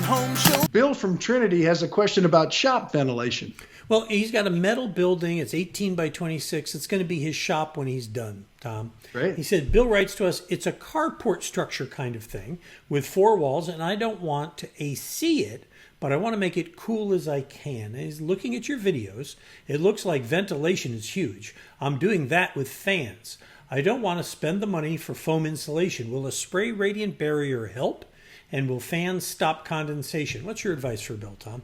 Home Show. Bill from Trinity has a question about shop ventilation. Well, he's got a metal building. It's 18 by 26. It's going to be his shop when he's done, Tom. Great. He said, Bill writes to us, it's a carport structure kind of thing with 4 walls, and I don't want to AC it, but I want to make it cool as I can. And he's looking at your videos. It looks like ventilation is huge. I'm doing that with fans. I don't want to spend the money for foam insulation. Will a spray radiant barrier help? And will fans stop condensation? What's your advice for Bill, Tom?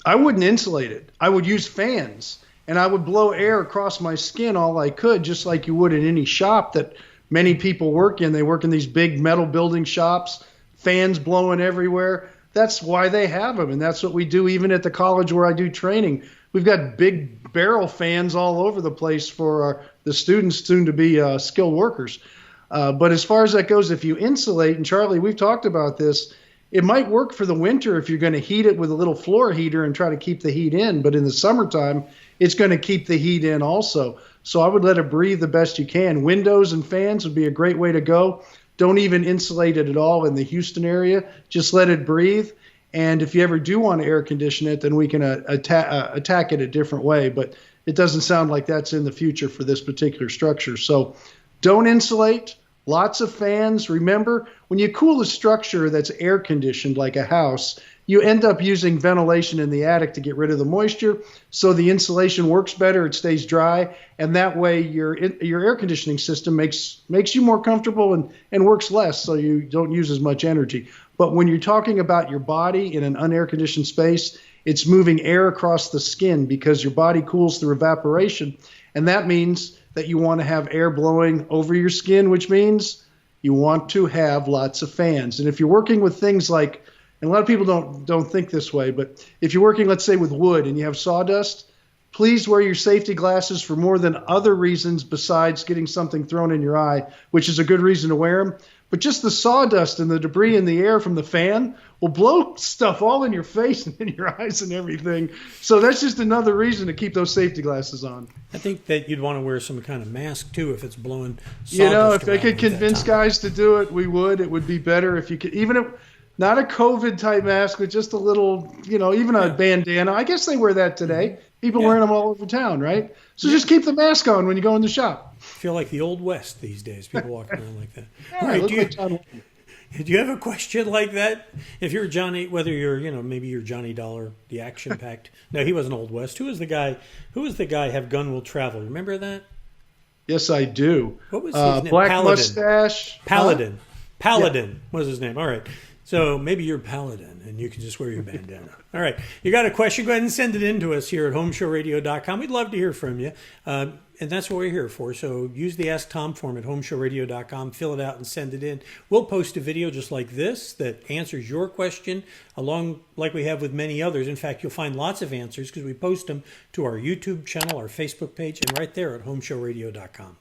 I wouldn't insulate it. I would use fans, and I would blow air across my skin all I could, just like you would in any shop that many people work in. They work in these big metal building shops, fans blowing everywhere. That's why they have them, and that's what we do even at the college where I do training. We've got big barrel fans all over the place for the students soon to be skilled workers. But as far as that goes, if you insulate, and Charlie, we've talked about this, it might work for the winter if you're going to heat it with a little floor heater and try to keep the heat in. But in the summertime, it's going to keep the heat in also. So I would let it breathe the best you can. Windows and fans would be a great way to go. Don't even insulate it at all in the Houston area. Just let it breathe. And if you ever do want to air condition it, then we can attack it a different way. But it doesn't sound like that's in the future for this particular structure. So don't insulate. Lots of fans. Remember, when you cool a structure that's air conditioned like a house, you end up using ventilation in the attic to get rid of the moisture. So the insulation works better, it stays dry, and that way your air conditioning system makes you more comfortable and works less, so you don't use as much energy. But when you're talking about your body in an unair conditioned space, it's moving air across the skin because your body cools through evaporation, and that means that you want to have air blowing over your skin, which means you want to have lots of fans. And if you're working with things like, and a lot of people don't think this way, but if you're working, let's say, with wood and you have sawdust, please wear your safety glasses for more than other reasons besides getting something thrown in your eye, which is a good reason to wear them. But just the sawdust and the debris in the air from the fan will blow stuff all in your face and in your eyes and everything. So that's just another reason to keep those safety glasses on. I think that you'd want to wear some kind of mask, too, if it's blowing sawdust. You know, if they could convince guys to do it, we would. It would be better if you could, even if not a COVID-type mask, but just a little, even a bandana. I guess they wear that today. People wearing them all over town, right? So just keep the mask on when you go in the shop. I feel like the Old West these days. People walking around like that. Yeah, all right, do you have a question like that? If you're Johnny, whether you're, maybe you're Johnny Dollar, the action-packed. No, he wasn't Old West. Who was the guy, Have Gun Will Travel? Remember that? Yes, I do. What was his name? Black Paladin. mustache. Paladin. Paladin was his name. All right. So maybe you're Paladin and you can just wear your bandana. All right. You got a question? Go ahead and send it in to us here at HomeShowRadio.com. We'd love to hear from you. And that's what we're here for. So use the Ask Tom form at HomeShowRadio.com. Fill it out and send it in. We'll post a video just like this that answers your question along like we have with many others. In fact, you'll find lots of answers because we post them to our YouTube channel, our Facebook page, and right there at HomeShowRadio.com.